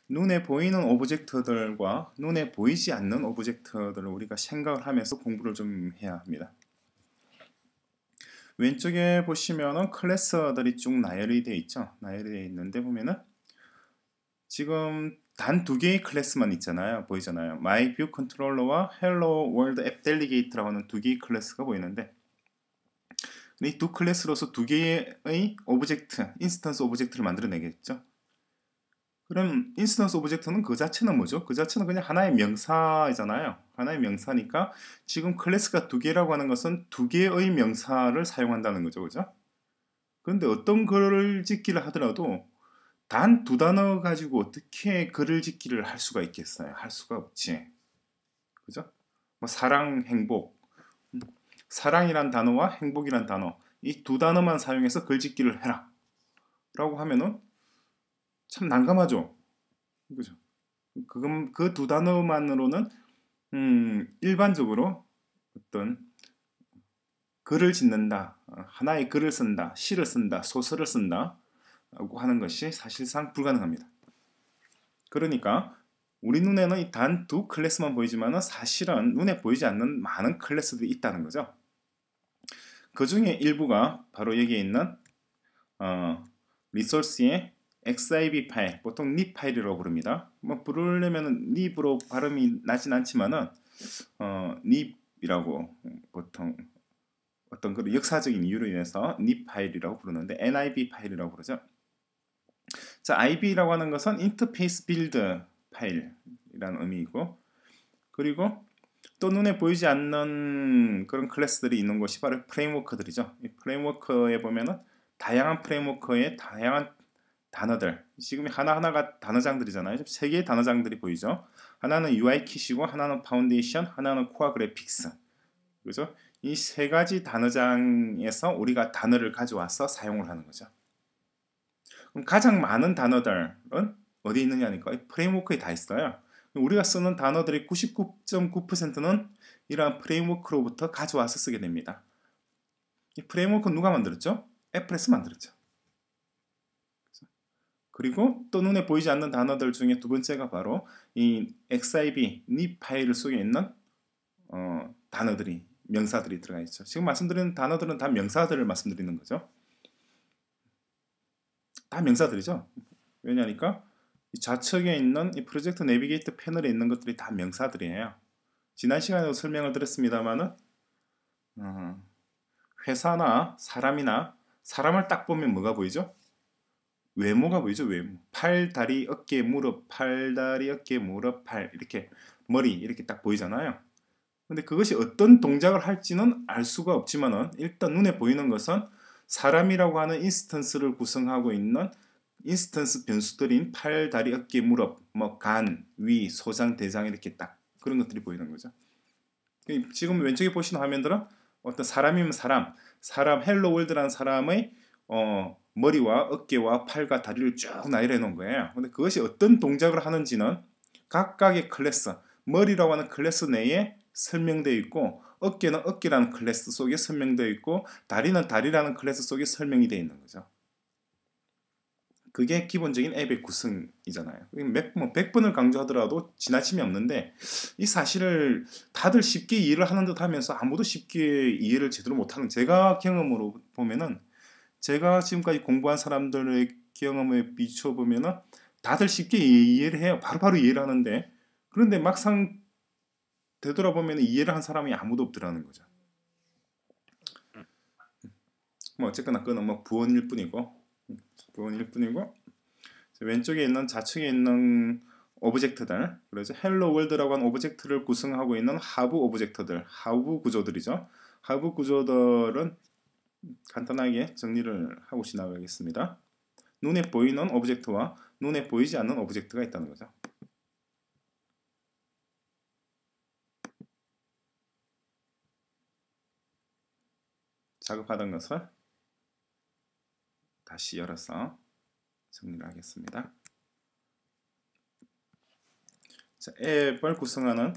눈에 보이는 오브젝트들과 눈에 보이지 않는 오브젝트들을 우리가 생각을 하면서 공부를 좀 해야 합니다. 왼쪽에 보시면은 클래스들이 쭉 나열이 되어 있죠. 나열이 되어 있는데 보면은 지금 단 두 개의 클래스만 있잖아요. 보이잖아요. My View Controller와 Hello World App Delegate라고 하는 두 개의 클래스가 보이는데 이 두 클래스로서 두 개의 오브젝트, 인스턴스 오브젝트를 만들어내겠죠. 그럼 인스턴스 오브젝트는 그 자체는 뭐죠? 그 자체는 그냥 하나의 명사이잖아요. 하나의 명사니까 지금 클래스가 두 개라고 하는 것은 두 개의 명사를 사용한다는 거죠. 그죠? 그런데 어떤 글을 짓기를 하더라도 단 두 단어 가지고 어떻게 글을 짓기를 할 수가 있겠어요? 할 수가 없지. 그죠? 뭐 사랑, 행복. 사랑이란 단어와 행복이란 단어. 이 두 단어만 사용해서 글 짓기를 해라. 라고 하면은 참 난감하죠. 그죠? 그 두 단어만으로는 일반적으로 어떤 글을 짓는다, 하나의 글을 쓴다, 시를 쓴다, 소설을 쓴다 라고 하는 것이 사실상 불가능합니다. 그러니까 우리 눈에는 단 두 클래스만 보이지만 사실은 눈에 보이지 않는 많은 클래스들이 있다는 거죠. 그 중에 일부가 바로 여기에 있는 리소스의 XIB 파일, 보통 nib 파일이라고 부릅니다. 뭐 부르려면 nib으로 발음이 나진 않지만은 nib이라고 보통 어떤 그런 역사적인 이유로 인해서 nib 파일이라고 부르는데 nib 파일이라고 부르죠. 자, IB라고 하는 것은 인터페이스 빌드 파일이라는 의미이고, 그리고 또 눈에 보이지 않는 그런 클래스들이 있는 곳이 바로 프레임워크들이죠. 이 프레임워크에 보면은 다양한 프레임워크의 다양한 단어들, 지금 하나하나가 단어장들이잖아요. 세 개의 단어장들이 보이죠. 하나는 UI킷이고, 하나는 파운데이션, 하나는 코어 그래픽스. 그죠? 이 세 가지 단어장에서 우리가 단어를 가져와서 사용을 하는 거죠. 그럼 가장 많은 단어들은 어디 있느냐니까 프레임워크에 다 있어요. 우리가 쓰는 단어들의 99.9%는 이러한 프레임워크로부터 가져와서 쓰게 됩니다. 이 프레임워크는 누가 만들었죠? 애플에서 만들었죠. 그리고 또 눈에 보이지 않는 단어들 중에 두 번째가 바로 이 XIB, nib 파일 속에 있는 단어들이, 명사들이 들어가 있죠. 지금 말씀드리는 단어들은 다 명사들을 말씀드리는 거죠. 다 명사들이죠. 왜냐니까 이 좌측에 있는 이 프로젝트 내비게이터 패널에 있는 것들이 다 명사들이에요. 지난 시간에도 설명을 드렸습니다만은 회사나 사람이나 사람을 딱 보면 뭐가 보이죠? 외모가 보이죠. 외모. 팔, 다리, 어깨, 무릎, 팔, 다리, 어깨, 무릎, 팔 이렇게 머리 이렇게 딱 보이잖아요. 근데 그것이 어떤 동작을 할지는 알 수가 없지만은 일단 눈에 보이는 것은 사람이라고 하는 인스턴스를 구성하고 있는 인스턴스 변수들인 팔, 다리, 어깨, 무릎, 뭐 간, 위, 소장, 대장 이렇게 딱 그런 것들이 보이는 거죠. 지금 왼쪽에 보시는 화면들은 어떤 사람이면 사람 헬로 월드라는 사람의 머리와 어깨와 팔과 다리를 쭉 나열해 놓은 거예요. 근데 그것이 어떤 동작을 하는지는 각각의 클래스, 머리라고 하는 클래스 내에 설명되어 있고, 어깨는 어깨라는 클래스 속에 설명되어 있고, 다리는 다리라는 클래스 속에 설명이 되어 있는 거죠. 그게 기본적인 앱의 구성이잖아요. 뭐 100번을 강조하더라도 지나침이 없는데 이 사실을 다들 쉽게 이해를 하는 듯 하면서 아무도 쉽게 이해를 제대로 못하는, 제가 경험으로 보면은, 제가 지금까지 공부한 사람들의 경험에 비춰보면은 다들 쉽게 이해를 해요. 바로바로 이해를 하는데, 그런데 막상 되돌아보면 이해를 한 사람이 아무도 없더라는 거죠. 뭐 어쨌거나 그건 뭐 부원일 뿐이고 왼쪽에 있는 좌측에 있는 오브젝트들, 그래서 헬로 월드라고 하는 오브젝트를 구성하고 있는 하부 오브젝트들, 하부 구조들이죠. 하부 구조들은 간단하게 정리를 하고 지나가겠습니다. 눈에 보이는 오브젝트와 눈에 보이지 않는 오브젝트가 있다는 거죠. 작업하던 것을 다시 열어서 정리를 하겠습니다. 자, 앱을 구성하는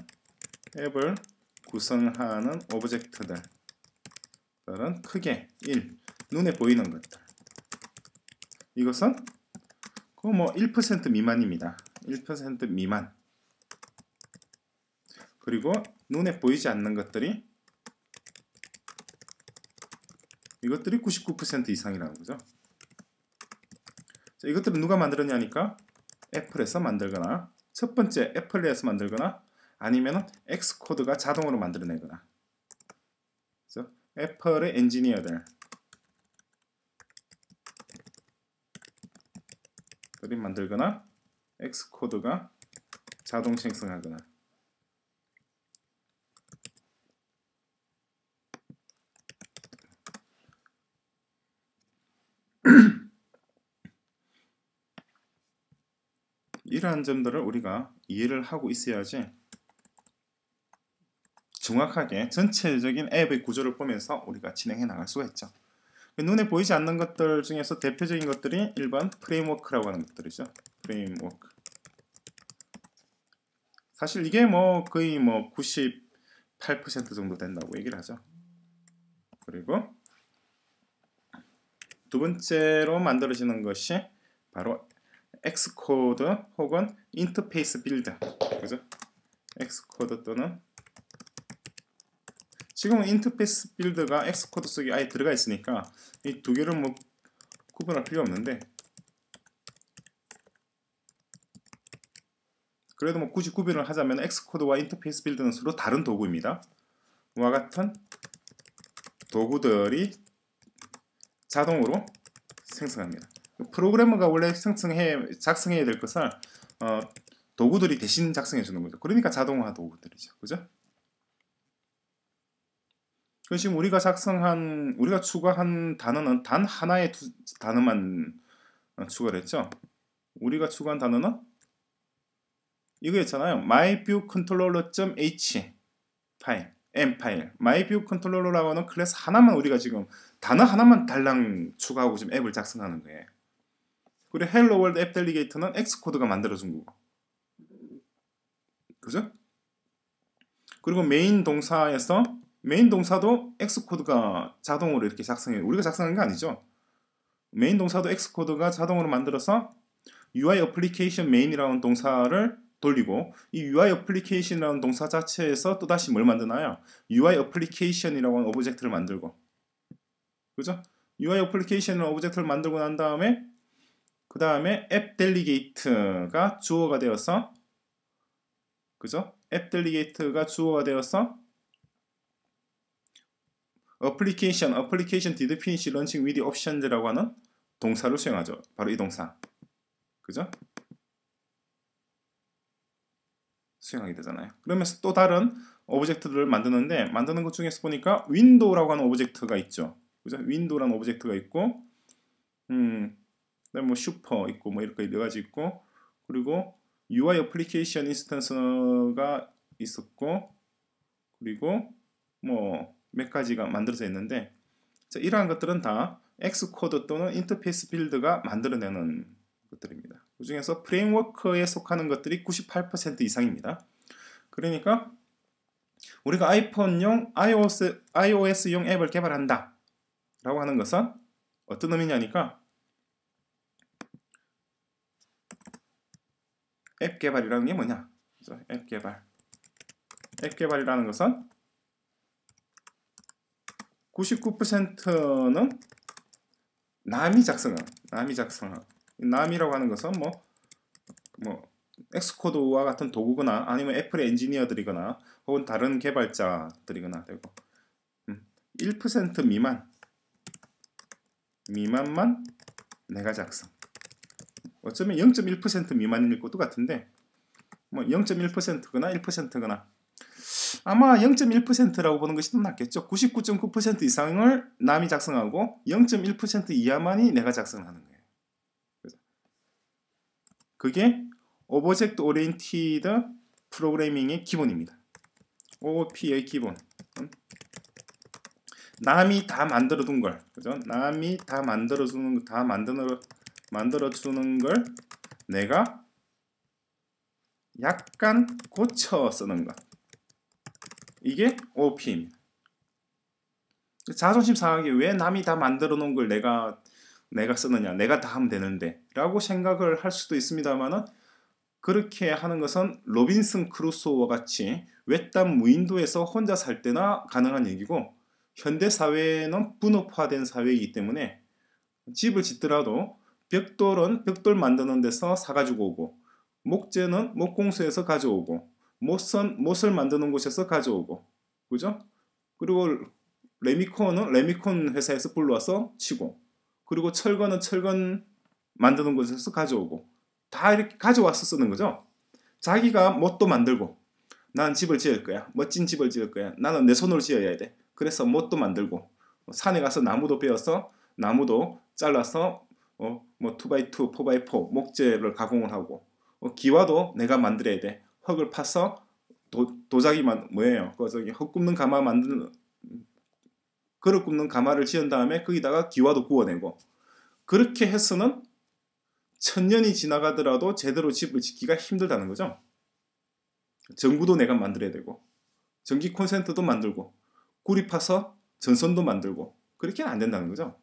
오브젝트들은 크게 1. 눈에 보이는 것들. 이것은 그 뭐 1% 미만입니다. 1% 미만. 그리고 눈에 보이지 않는 것들이 이것들이 99% 이상이라는 거죠. 자, 이것들은 누가 만들었냐니까 애플에서 만들거나 첫 번째 애플에서 만들거나 아니면 엑스코드가 자동으로 만들어내거나. 그래서 애플의 엔지니어들이 만들거나 엑스코드가 자동 생성하거나. 이러한 점들을 우리가 이해를 하고 있어야지 정확하게 전체적인 앱의 구조를 보면서 우리가 진행해 나갈 수가 있죠. 눈에 보이지 않는 것들 중에서 대표적인 것들이 1번 프레임워크라고 하는 것들이죠. 프레임워크. 사실 이게 뭐 거의 뭐 98% 정도 된다고 얘기를 하죠. 그리고 두 번째로 만들어지는 것이 바로 엑스코드 혹은 인터페이스 빌드. 그죠? 엑스코드 또는 지금은 인터페이스 빌드가 엑스코드 속에 아예 들어가 있으니까 이 두 개를 뭐 구분할 필요 없는데, 그래도 뭐 굳이 구분을 하자면 엑스코드와 인터페이스 빌드는 서로 다른 도구입니다. 이와 같은 도구들이 자동으로 생성합니다. 프로그래머가 원래 작성해야 될 것을 도구들이 대신 작성해 주는 거죠. 그러니까 자동화 도구들이죠. 그죠? 지금 우리가 추가한 단어는 단 하나의 단어만 추가를 했죠. 우리가 추가한 단어는 이거였잖아요. myviewcontroller.h 파일, m 파일. myviewcontroller라고 하는 클래스 하나만 우리가 지금 단어 하나만 달랑 추가하고 지금 앱을 작성하는 거예요. 그리고 hello world app delegate는 엑스코드가 만들어준 거고. 그죠? 그리고 메인 동사도 엑스코드가 자동으로 이렇게 작성해요. 우리가 작성한 게 아니죠. 메인 동사도 엑스코드가 자동으로 만들어서 UI application main이라는 동사를 돌리고, 이 UI application이라는 동사 자체에서 또다시 뭘 만드나요? UI application이라고 하는 오브젝트를 만들고, 그죠? UI application이라는 오브젝트를 만들고 난 다음에 그 다음에 app delegate가 주어가 되어서, 그죠? app delegate가 주어가 되어서 application did finish launching with options라고 하는 동사를 수행하죠. 바로 이 동사. 그죠? 수행하게 되잖아요. 그러면서 또 다른 오브젝트들을 만드는 것 중에서 보니까 윈도우라고 하는 오브젝트가 있죠. 그죠? 윈도우라는 오브젝트가 있고, 그다음에 뭐 슈퍼 있고, 뭐 이렇게 여러 가지 있고, 그리고 UI 애플리케이션 인스턴스가 있었고, 그리고 뭐 몇 가지가 만들어져 있는데, 자, 이러한 것들은 다 엑스코드 또는 인터페이스 빌드가 만들어내는 것들입니다. 그 중에서 프레임워크에 속하는 것들이 98% 이상입니다. 그러니까 우리가 아이폰용 iOS용 앱을 개발한다 라고 하는 것은 어떤 의미냐니까, 앱 개발이라는 게 뭐냐? 그래서 앱 개발이라는 것은 99%는 남이 작성한. 남이라고 하는 것은 뭐 엑스코드와 같은 도구거나 아니면 애플의 엔지니어들이거나 혹은 다른 개발자들이거나 되고, 1% 미만만 내가 작성. 어쩌면 0.1% 미만일 것도 같은데, 뭐 0.1%거나 1%거나 아마 0.1%라고 보는 것이 더 낫겠죠. 99.9% 이상을 남이 작성하고 0.1% 이하만이 내가 작성하는 거예요. 그게 오브젝트 오리엔티드 프로그래밍의 기본입니다. OOP의 기본. 남이 다 만들어둔 걸, 그죠? 남이 다 만들어주는 걸 내가 약간 고쳐 쓰는 것. 이게 OOP입니다. 자존심 상하게 왜 남이 다 만들어 놓은 걸 내가 쓰느냐, 내가 다 하면 되는데 라고 생각을 할 수도 있습니다만은, 그렇게 하는 것은 로빈슨 크루소와 같이 외딴 무인도에서 혼자 살 때나 가능한 얘기고, 현대 사회는 분업화된 사회이기 때문에 집을 짓더라도 벽돌은 벽돌 만드는 데서 사가지고 오고, 목재는 목공소에서 가져오고, 못을 만드는 곳에서 가져오고, 그죠? 그리고 레미콘은 레미콘 회사에서 불러와서 치고, 그리고 철거는 철근 만드는 곳에서 가져오고, 다 이렇게 가져와서 쓰는 거죠. 자기가 못도 만들고, 난 집을 지을 거야, 멋진 집을 지을 거야, 나는 내 손으로 지어야 돼, 그래서 못도 만들고, 산에 가서 나무도 베어서 나무도 잘라서 뭐 2x2, 4x4 목재를 가공을 하고, 기와도 내가 만들어야 돼. 흙을 파서 도자기만 뭐예요? 저기 흙 굽는 가마 만드는, 그릇 굽는 가마를 지은 다음에 거기다가 기와도 구워내고, 그렇게 해서는 천년이 지나가더라도 제대로 집을 짓기가 힘들다는 거죠. 전구도 내가 만들어야 되고, 전기 콘센트도 만들고, 구리 파서 전선도 만들고, 그렇게는 안 된다는 거죠.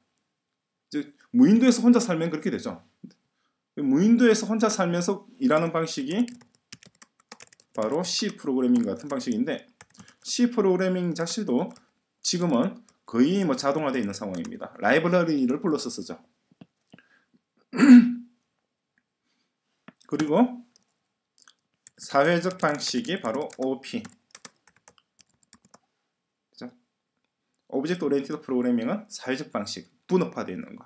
즉 무인도에서 혼자 살면 그렇게 되죠. 무인도에서 혼자 살면서 일하는 방식이 바로 C 프로그래밍 같은 방식인데, C 프로그래밍 자체도 지금은 거의 뭐 자동화되어 있는 상황입니다. 라이브러리를 불러서 쓰죠. 그리고 사회적 방식이 바로 OP, 그죠? 오브젝트 오리엔티드 프로그래밍은 사회적 방식, 분업화되어 있는 거.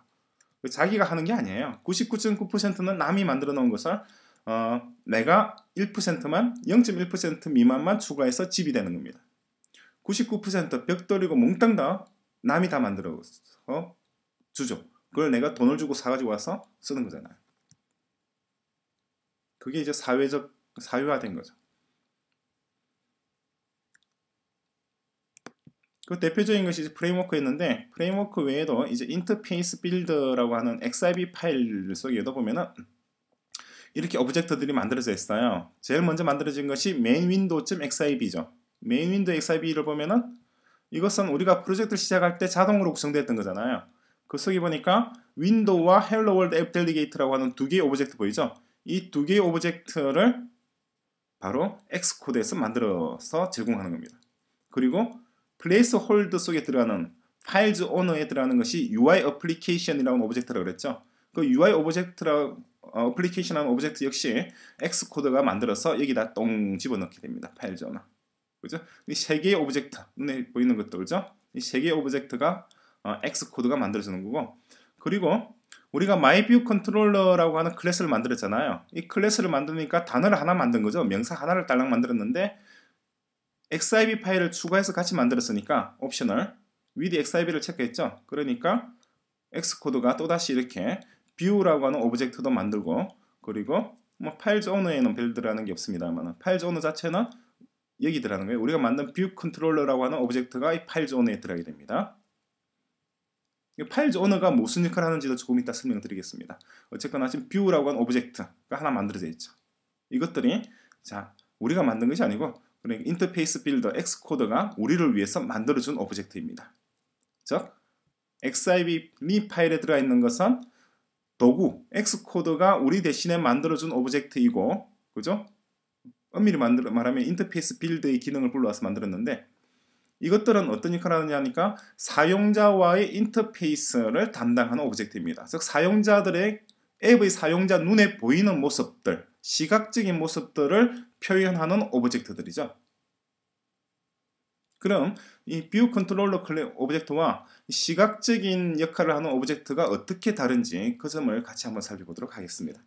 자기가 하는 게 아니에요. 99.9%는 남이 만들어 놓은 것을 내가 1%만, 0.1% 미만만 추가해서 집이 되는 겁니다. 99% 벽돌이고 몽땅 다 남이 다 만들어서 주죠. 그걸 내가 돈을 주고 사가지고 와서 쓰는 거잖아요. 그게 이제 사회화된 거죠. 그 대표적인 것이 이제 프레임워크였는데, 프레임워크 외에도 이제 인터페이스 빌더라고 하는 XIB 파일 속에도 보면은 이렇게 오브젝트들이 만들어져 있어요. 제일 먼저 만들어진 것이 mainwindow.xib죠. mainwindow.xib를 보면은 이것은 우리가 프로젝트를 시작할 때 자동으로 구성되었던 거잖아요. 그 속에 보니까 윈도우와 헬로 월드 앱 델리게이트라고 하는 두 개의 오브젝트 보이죠? 이 두 개의 오브젝트를 바로 엑스코드에서 만들어서 제공하는 겁니다. 그리고 플레이스 홀드 속에 들어가는 파일즈 오너에 들어가는 것이 UI 어플리케이션이라는 오브젝트라고 그랬죠. 그 UI 어플리케이션이라는 오브젝트 역시 엑스코드가 만들어서 여기다 똥 집어넣게 됩니다. 파일즈 오너. 그죠? 이 세 개의 오브젝트, 눈에 보이는 것들, 그죠? 이 세 개의 오브젝트가 엑스코드가 만들어지는 거고, 그리고 우리가 마이뷰 컨트롤러라고 하는 클래스를 만들었잖아요. 이 클래스를 만드니까 단어를 하나 만든 거죠. 명사 하나를 딸랑 만들었는데 XIB 파일을 추가해서 같이 만들었으니까 옵셔널 with XIB를 체크했죠. 그러니까 엑스코드가 또다시 이렇게 view라고 하는 오브젝트도 만들고, 그리고 뭐 파일즈 오너에는 별 들어가는 게 없습니다만 파일즈 오너 자체는 여기 들어가는 거예요. 우리가 만든 뷰 컨트롤러라고 하는 오브젝트가 이 파일즈 오너에 들어가게 됩니다. 파일즈 오너가 무슨 역할을 하는지도 조금 이따 설명드리겠습니다. 어쨌거나 지금 뷰라고 하는 오브젝트가 하나 만들어져 있죠. 이것들이 자 우리가 만든 것이 아니고 그러니까 인터페이스 빌더 엑스코드가 우리를 위해서 만들어준 오브젝트입니다. 즉 XIB 파일에 들어가 있는 것은 도구 엑스코드가 우리 대신에 만들어준 오브젝트이고, 그죠? 엄밀히 말하면 인터페이스 빌드의 기능을 불러와서 만들었는데, 이것들은 어떤 역할을 하느냐 하니까 사용자와의 인터페이스를 담당하는 오브젝트입니다. 즉 사용자들의 앱의 사용자 눈에 보이는 모습들, 시각적인 모습들을 표현하는 오브젝트들이죠. 그럼 이 뷰 컨트롤러 오브젝트와 시각적인 역할을 하는 오브젝트가 어떻게 다른지 그 점을 같이 한번 살펴보도록 하겠습니다.